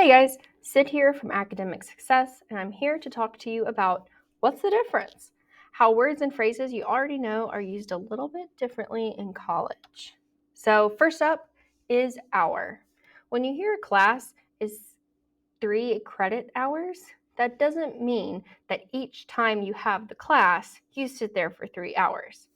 Hey guys, Sid here from Academic Success, and I'm here to talk to you about what's the difference? How words and phrases you already know are used a little bit differently in college. So first up is hour. When you hear a class is 3 credit hours, that doesn't mean that each time you have the class, you sit there for 3 hours.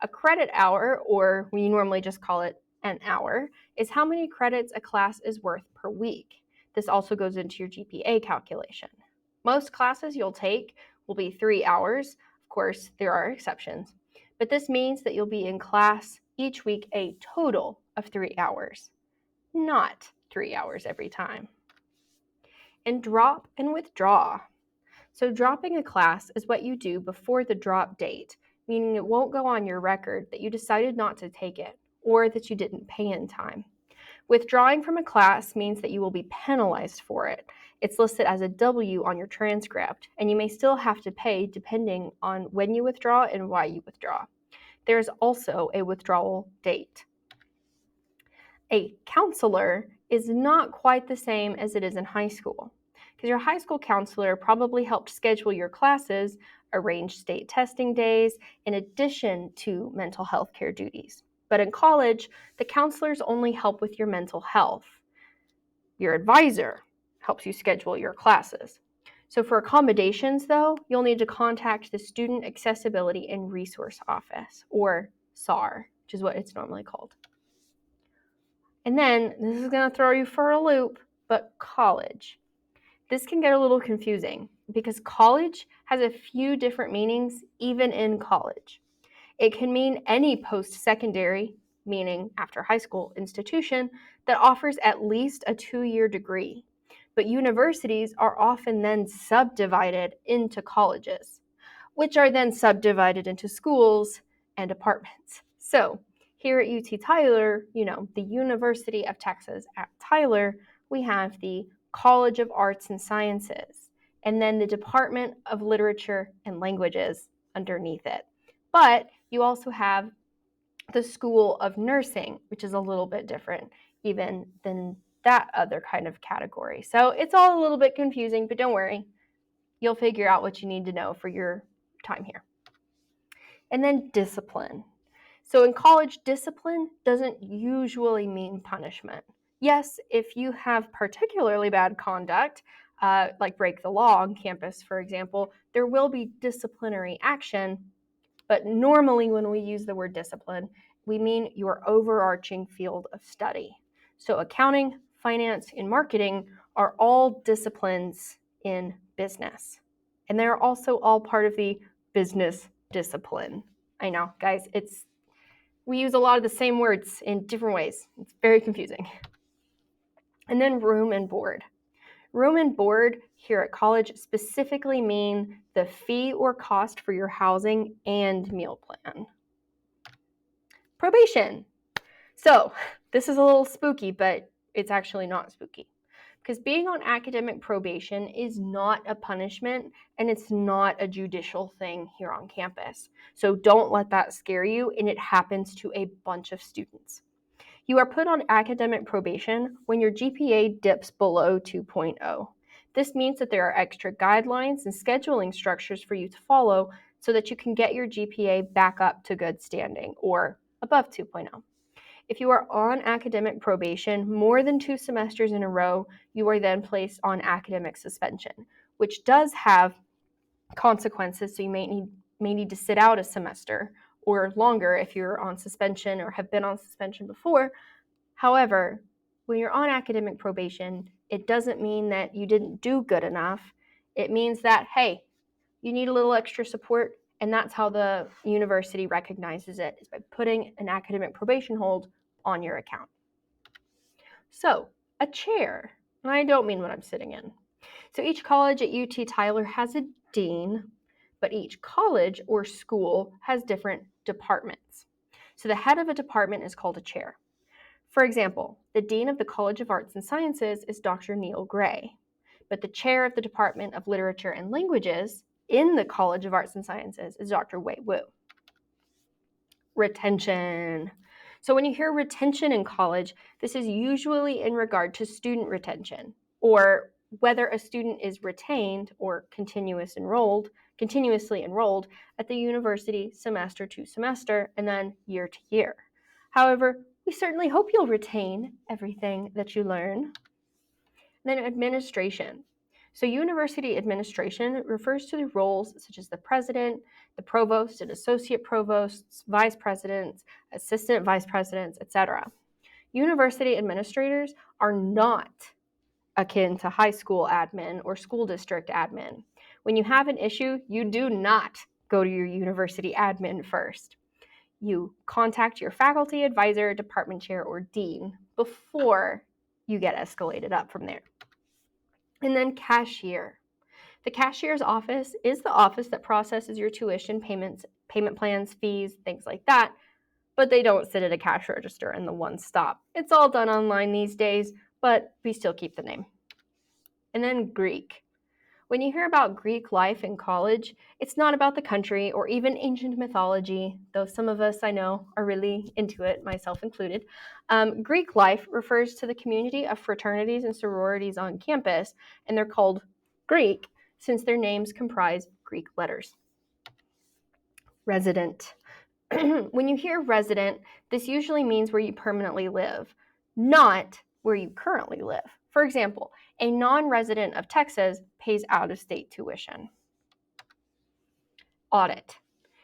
A credit hour, or we normally just call it an hour, is how many credits a class is worth per week. This also goes into your GPA calculation. Most classes you'll take will be 3 hours. Of course, there are exceptions, but this means that you'll be in class each week a total of 3 hours, not 3 hours every time. And drop and withdraw. So dropping a class is what you do before the drop date, meaning it won't go on your record that you decided not to take it or that you didn't pay in time. Withdrawing from a class means that you will be penalized for it. It's listed as a W on your transcript, and you may still have to pay depending on when you withdraw and why you withdraw. There is also a withdrawal date. A counselor is not quite the same as it is in high school, because your high school counselor probably helped schedule your classes, arrange state testing days, in addition to mental health care duties. But in college, the counselors only help with your mental health. Your advisor helps you schedule your classes. So for accommodations, though, you'll need to contact the Student Accessibility and Resource Office, or SAR, which is what it's normally called. And then, this is going to throw you for a loop, but college. This can get a little confusing because college has a few different meanings even in college. It can mean any post-secondary, meaning after high school, institution that offers at least a 2-year degree. But universities are often then subdivided into colleges, which are then subdivided into schools and departments. So here at UT Tyler, the University of Texas at Tyler, we have the College of Arts and Sciences, and then the Department of Literature and Languages underneath it. But you also have the School of Nursing, which is a little bit different even than that other kind of category. So it's all a little bit confusing, but don't worry. You'll figure out what you need to know for your time here. And then discipline. So in college, discipline doesn't usually mean punishment. Yes, if you have particularly bad conduct, like break the law on campus, for example, there will be disciplinary action. But normally when we use the word discipline, we mean your overarching field of study. So accounting, finance, and marketing are all disciplines in business. And they're also all part of the business discipline. I know, guys, we use a lot of the same words in different ways. It's very confusing. And then room and board. Room and board here at college specifically mean the fee or cost for your housing and meal plan. Probation. So this is a little spooky, but it's actually not spooky. Because being on academic probation is not a punishment and it's not a judicial thing here on campus. So don't let that scare you, and it happens to a bunch of students. You are put on academic probation when your GPA dips below 2.0. This means that there are extra guidelines and scheduling structures for you to follow so that you can get your GPA back up to good standing or above 2.0. If you are on academic probation more than 2 semesters in a row, you are then placed on academic suspension, which does have consequences. So you may need to sit out a semester or longer if you're on suspension or have been on suspension before. However, when you're on academic probation, it doesn't mean that you didn't do good enough. It means that, hey, you need a little extra support, and that's how the university recognizes it, is by putting an academic probation hold on your account. So, a chair, and I don't mean what I'm sitting in. So each college at UT Tyler has a dean, but each college or school has different departments. So the head of a department is called a chair. For example, the dean of the College of Arts and Sciences is Dr. Neil Gray, but the chair of the Department of Literature and Languages in the College of Arts and Sciences is Dr. Wei Wu. Retention. So when you hear retention in college, this is usually in regard to student retention. or whether a student is retained or continuously enrolled at the university semester to semester and then year to year. However, we certainly hope you'll retain everything that you learn. Then administration. So university administration refers to the roles such as the president, the provost and associate provosts, vice presidents, assistant vice presidents, etc. University administrators are not akin to high school admin or school district admin. When you have an issue, you do not go to your university admin first. You contact your faculty advisor, department chair, or dean before you get escalated up from there. And then cashier. The cashier's office is the office that processes your tuition payments, payment plans, fees, things like that, but they don't sit at a cash register in the one stop. It's all done online these days, but we still keep the name. And then Greek. When you hear about Greek life in college, it's not about the country or even ancient mythology, though some of us I know are really into it, myself included. Greek life refers to the community of fraternities and sororities on campus, and they're called Greek since their names comprise Greek letters. Resident. When you hear resident, this usually means where you permanently live, not where you currently live. For example, a non-resident of Texas pays out-of-state tuition. Audit.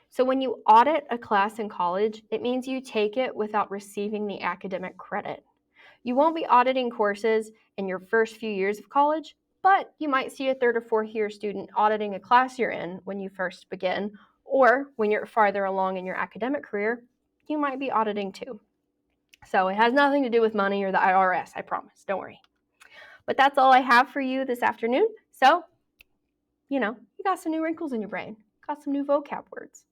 So when you audit a class in college, it means you take it without receiving the academic credit. You won't be auditing courses in your first few years of college, but you might see a third or fourth year student auditing a class you're in when you first begin, or when you're farther along in your academic career, you might be auditing too. So it has nothing to do with money or the IRS, I promise, don't worry. But that's all I have for you this afternoon. So, you got some new wrinkles in your brain, got some new vocab words.